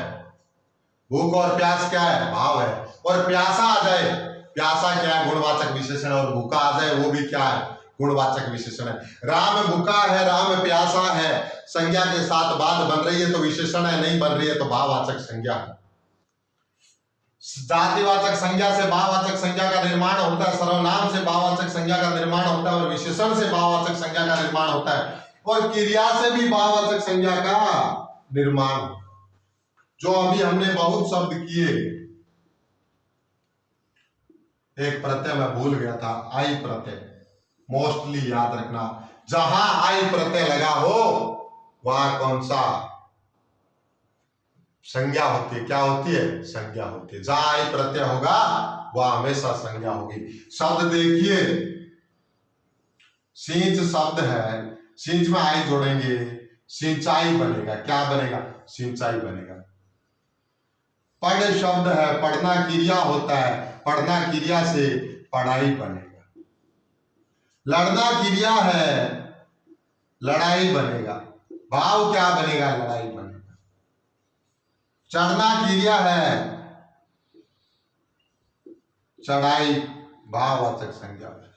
भूख और प्यास क्या है? भाव है। और प्यासा आ जाए, प्यासा क्या है? गुणवाचक विशेषण। और भूखा आ जाए, वो भी क्या है? गुणवाचक विशेषण है। राम भूखा है, राम प्यासा है, संज्ञा के साथ बात बन रही है तो विशेषण है, नहीं बन रही है तो भाववाचक संज्ञा है। जातिवाचक संज्ञा से भाववाचक संज्ञा का निर्माण होता है, सर्वनाम से भाववाचक संज्ञा का निर्माण होता है, और विशेषण से भाववाचक संज्ञा का निर्माण होता है, और क्रिया से भी भाववाचक संज्ञा का निर्माण। जो अभी हमने बहुत शब्द किए, एक प्रत्यय मैं भूल गया था, आई प्रत्यय, मोस्टली याद रखना। जहां आई प्रत्यय लगा हो वहां कौन सा? संज्ञा होती है। क्या होती है? संज्ञा होती है। जहां आई प्रत्यय होगा वह हमेशा संज्ञा होगी। शब्द देखिए, सींच शब्द है, सींच में आई जोड़ेंगे, सिंचाई बनेगा। क्या बनेगा? सिंचाई बनेगा। पढ़ शब्द है, पढ़ना क्रिया होता है, पढ़ना क्रिया से पढ़ाई बनेगा। लड़ना क्रिया है, लड़ाई बनेगा। भाव क्या बनेगा? लड़ाई बनेगा। चढ़ना क्रिया है, चढ़ाई भाववाचक संज्ञा बनेगी।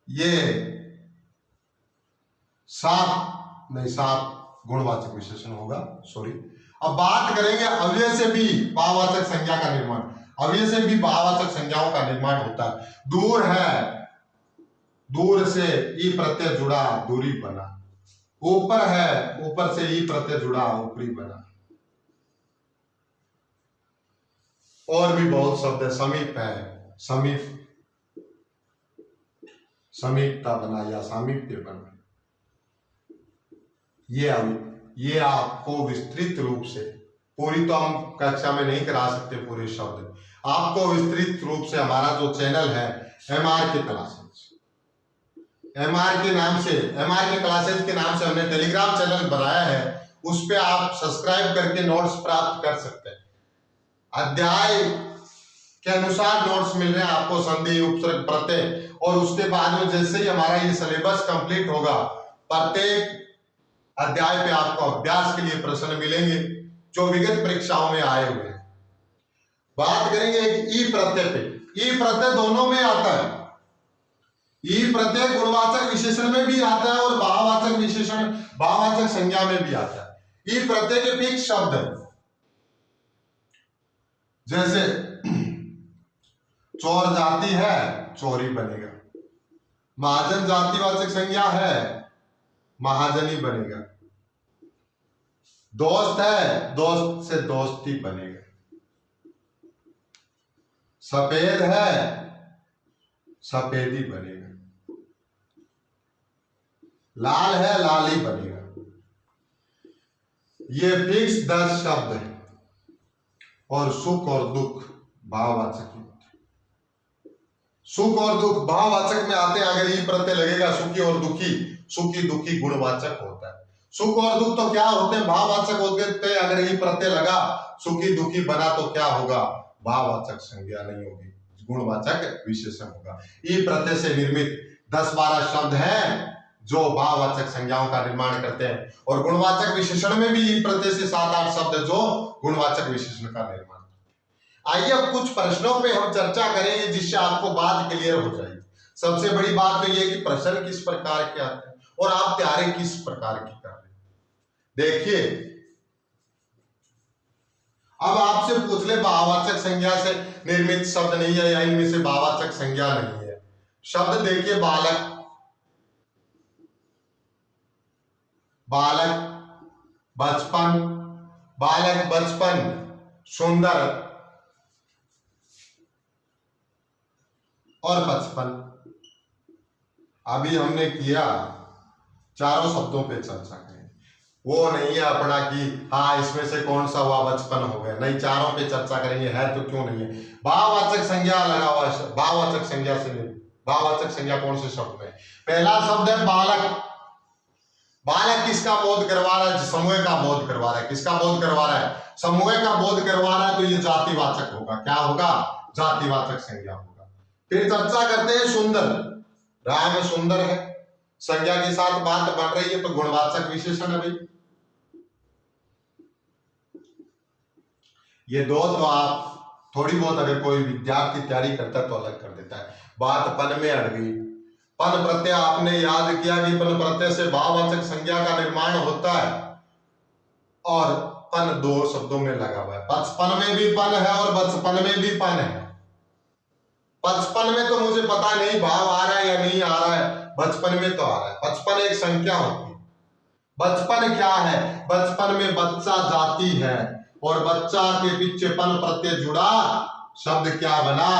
ये सात गुणवाचक विशेषण होगा, सॉरी। अब बात करेंगे अव्यय से भी भाववाचक संज्ञा का निर्माण। अव्यय से भी भाववाचक संज्ञाओं का निर्माण होता है। दूर है, दूर से ई प्रत्यय जुड़ा, दूरी बना। ऊपर है, ऊपर से ई प्रत्यय जुड़ा, ऊपरी बना। और भी बहुत शब्द है। समीप है, समीप, समीपता बना या सामीप्य बना। ये आपको विस्तृत रूप से, पूरी तो हम कक्षा में नहीं करा सकते पूरे शब्द, आपको विस्तृत रूप से हमारा जो चैनल है MRK क्लासेज, MRK नाम से, MRK क्लासेज के नाम से हमने टेलीग्राम चैनल बनाया है, उस पे आप सब्सक्राइब करके नोट्स प्राप्त कर सकते हैं। अध्याय के अनुसार नोट्स मिल रहे हैं आपको, संधि, उपसर्ग, प्रत्यय, और उसके बाद में जैसे ही हमारा ये सिलेबस कंप्लीट होगा, प्रत्येक अध्याय पे आपको अभ्यास के लिए प्रश्न मिलेंगे जो विगत परीक्षाओं में आए हुए हैं। बात करेंगे एक ई प्रत्यय पे। ई प्रत्यय दोनों में आता है। ई प्रत्यय गुणवाचक विशेषण में भी आता है और भाववाचक विशेषण, भाववाचक संज्ञा में भी आता है। ई प्रत्यय के फिक्स शब्द है, जैसे चोर जाति है, चोरी बनेगा। महाजन जातिवाचक संज्ञा है, महाजनी बनेगा। दोस्त है, दोस्त से दोस्ती बनेगा। सफेद है, सफेदी बनेगा। लाल है, लाली बनेगा। ये फिक्स 10 शब्द है। और सुख और दुख भाववाचक ही होते हैं। सुख और दुख भाववाचक में आते हैं। अगर ये प्रत्यय लगेगा सुखी और दुखी, सुखी दुखी गुणवाचक होता है। सुख और दुख तो क्या होते हैं, भाववाचक होते हैं। अगर ये प्रत्यय लगा, सुखी दुखी बना, तो क्या होगा, भाववाचक संज्ञा नहीं होगी, गुणवाचक विशेषण होगा। ये प्रत्यय से निर्मित 10-12 शब्द हैं जो भाववाचक संज्ञाओं का निर्माण करते हैं, और गुणवाचक विशेषण में भी ये प्रत्यय से 7-8 शब्द जो गुणवाचक विशेषण का निर्माण करते हैं। आइए अब कुछ प्रश्नों पे हम चर्चा करेंगे जिससे आपको बात क्लियर हो जाएगी। सबसे बड़ी बात तो ये कि प्रश्न किस प्रकार के आते हैं और आप तैयारी किस प्रकार की कर रहे हैं। देखिए, अब आपसे पूछ ले भाववाचक संज्ञा से निर्मित शब्द नहीं है या इनमें से भाववाचक संज्ञा नहीं है। शब्द देखिए, बालक, बालक, बचपन, बालक, बचपन, सुंदर और बचपन। अभी हमने किया, चारों शब्दों पे चर्चा करें। वो नहीं है अपना कि हाँ इसमें से कौन सा हुआ, बचपन हो गया, नहीं, चारों पे चर्चा करेंगे। है तो क्यों नहीं है। भाववाचक संज्ञा लगा हुआ है। भाववाचक संज्ञा से नहीं, भाववाचक संज्ञा कौन से शब्द में, पहला शब्द है बालक। बालक किसका बोध करवा रहा है, समूह का बोध करवा रहा है। किसका बोध करवा रहा है, समूह का बोध करवा रहा है, तो ये जातिवाचक होगा। क्या होगा, जातिवाचक संज्ञा होगा। फिर चर्चा करते हैं सुंदर। राम सुंदर है, संज्ञा के साथ बात बन रही है, तो गुणवाचक विशेषण है भाई। ये दो तो आप थोड़ी बहुत, अगर कोई विद्यार्थी तैयारी करता है तो अलग कर देता है। बात पन में अड़ गई। पन प्रत्यय आपने याद किया कि पन प्रत्यय से भाववाचक संज्ञा का निर्माण होता है, और पन 2 शब्दों में लगा हुआ है। बचपन में भी पन है और बचपन में भी पन है। बचपन में तो मुझे पता नहीं भाव आ रहा है या नहीं आ रहा है, बचपन में तो आ रहा है। बचपन एक संख्या होती है। बचपन क्या है, बचपन में बच्चा जाति है, और बच्चा के पीछे पन प्रत्यय जुड़ा, शब्द क्या बना,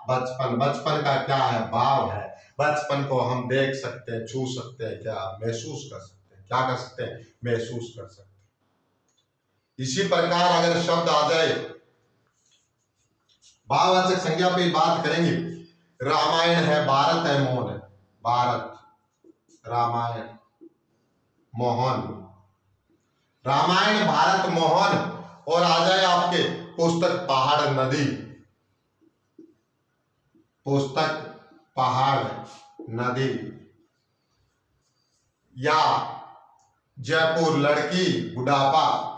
बचपन। बचपन का क्या है, भाव है। बचपन को हम देख सकते हैं, छू सकते हैं, क्या महसूस कर सकते हैं। क्या कर सकते हैं, महसूस कर सकते हैं। इसी प्रकार अगर शब्द आ जाए, भाववाचक संज्ञा पे बात करेंगे। रामायण है, भारत है, मोहन है। भारत, रामायण, मोहन। रामायण, भारत, मोहन, और आ जाए आपके पुस्तक पहाड़ नदी। पुस्तक पहाड़ नदी, या जयपुर लड़की बुढ़ापा।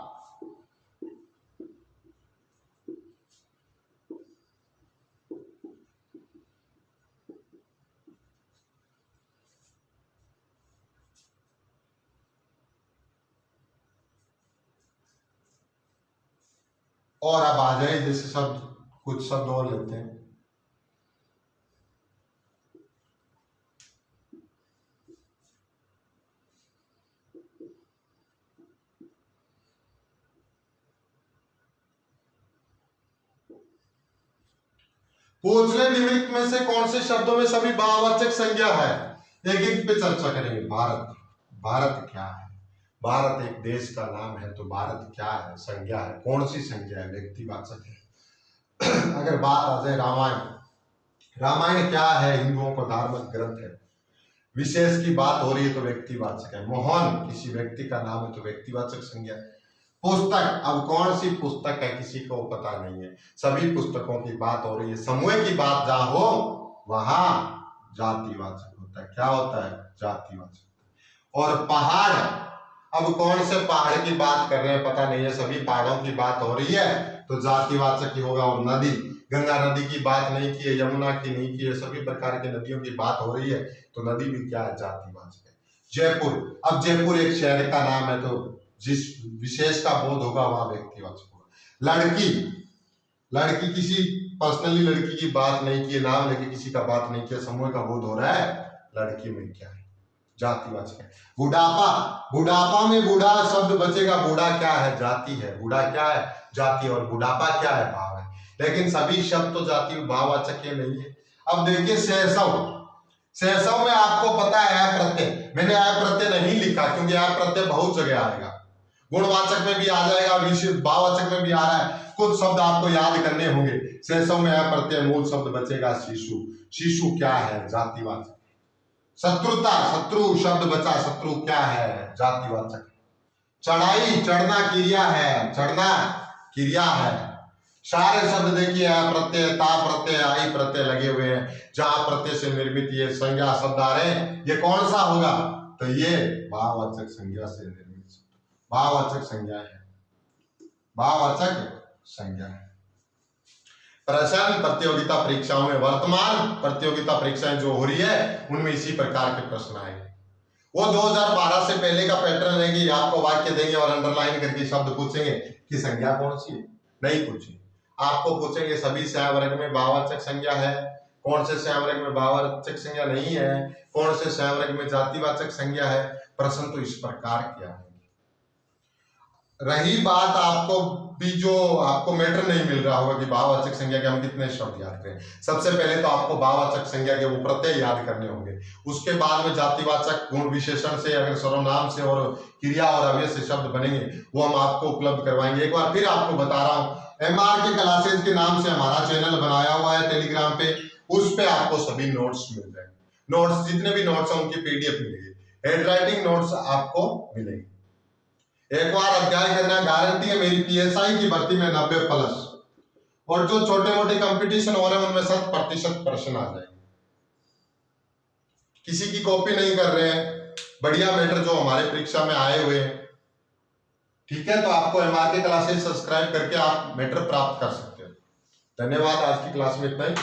और अब आ जाए जैसे शब्द, कुछ शब्द और लेते हैं। पूछले निम्नलिखित में से कौन से शब्दों में सभी भाववाचक संज्ञा है। एक एक पे चर्चा करेंगे। भारत, भारत क्या है, भारत एक देश का नाम है, तो भारत क्या है, संज्ञा है। कौन सी संज्ञा है, व्यक्तिवाचक है। अगर बात आ जाए रामायण, रामायण क्या है, हिंदुओं का धार्मिक ग्रंथ है। विशेष की बात हो रही है तो व्यक्तिवाचक है। मोहन किसी व्यक्ति का नाम है तो व्यक्तिवाचक संज्ञा है। पुस्तक, अब कौन सी पुस्तक है किसी को पता नहीं है, सभी पुस्तकों की बात हो रही है। समूह की बात जहां हो वहां जातिवाचक होता है। क्या होता है? जातिवाचक। और पहाड़, अब कौन से पहाड़ की बात कर रहे हैं पता नहीं है, सभी पहाड़ों की बात हो रही है तो जातिवाचक ही होगा। और नदी, गंगा नदी की बात नहीं की है, यमुना की नहीं की है, सभी प्रकार की नदियों की बात हो रही है तो नदी भी क्या है? जातिवाचक है। जयपुर, अब जयपुर एक शहर का नाम है तो जिस विशेष का बोध होगा वहां व्यक्तिवाचक होगा। लड़की, लड़की किसी पर्सनली लड़की की बात नहीं की है, नाम लेके किसी का बात नहीं किया, समूह का बोध हो रहा है, लड़की में क्या है? जातिवाचक है। बुढ़ापा, बुढ़ापा में बूढ़ा शब्द बचेगा, बूढ़ा क्या है? जाति है, बूढ़ा क्या है? जाति, और बुढ़ापा क्या है? भाव है। लेकिन सभी शब्द तो जाति भाववाचक के नहीं है। अब देखिए शैशव, शैशव में आपको पता है आय प्रत्यय, मैंने आय प्रत्यय नहीं लिखा क्योंकि आय प्रत्यय बहुत जगह आएगा, गुणवाचक में भी आ जाएगा, भाववाचक में भी आ रहा है, कुछ शब्द आपको याद करने होंगे। शैशव में आय प्रत्यय, मूल शब्द बचेगा शिशु। शिशु क्या है? जातिवाचक। शत्रुता, शत्रु शब्द बचा, शत्रु क्या है? जातिवाचक। चढ़ाई, चढ़ना क्रिया है, चढ़ना क्रिया है। सारे शब्द देखिए प्रत्यय, ता प्रत्यय, आई प्रत्यय लगे हुए हैं, जहां प्रत्यय से निर्मित ये संज्ञा शब्द आ रहे हैं, ये कौन सा होगा? तो ये भाववाचक संज्ञा से निर्मित शब्द, भाववाचक संज्ञा है, भाववाचक संज्ञा है। प्रश्न प्रतियोगिता परीक्षाओं में, वर्तमान प्रतियोगिता परीक्षाएं जो हो रही है उनमें इसी प्रकार के प्रश्न आएंगे। वो 2012 से पहले का पैटर्न है कि आपको वाक्य देंगे और अंडरलाइन करके शब्द पूछेंगे कि संज्ञा कौन सी है, नहीं पूछेंगे। आपको पूछेंगे सभी सह वर्ग में भाववाचक संज्ञा है, कौन से सह वर्ग में भाववाचक संज्ञा नहीं है, कौन से सह वर्ग में जातिवाचक संज्ञा है। प्रश्न तो इस प्रकार के आएंगे। रही बात आपको भी जो आपको मैटर नहीं मिल रहा होगा कि भाववाचक संज्ञा के हम कितने शब्द याद करें, सबसे पहले तो आपको भाववाचक संज्ञा के वो प्रत्यय याद करने होंगे, उसके बाद में जातिवाचक गुण विशेषण से, अगर सर्वनाम से और क्रिया और अव्यय से शब्द बनेंगे वो हम आपको उपलब्ध करवाएंगे। एक बार फिर आपको बता रहा हूँ, MR के क्लासेज के नाम से हमारा चैनल बनाया हुआ है टेलीग्राम पे, उस पे आपको सभी नोट्स मिल जाएंगे। नोट्स जितने भी नोट्स हैं उनकी PDF मिलेगी, हैंड राइटिंग नोट्स आपको मिलेंगे। एक बार अध्याय करना, गारंटी है मेरी PSI की भर्ती में 90+, और जो छोटे मोटे कंपटीशन हो रहे हैं उनमें 100% प्रश्न आ जाएंगे। किसी की कॉपी नहीं कर रहे हैं, बढ़िया मैटर जो हमारे परीक्षा में आए हुए हैं, ठीक है। तो आपको MR के क्लासेस सब्सक्राइब करके आप मैटर प्राप्त कर सकते हो। धन्यवाद, आज की क्लास में इतना ही।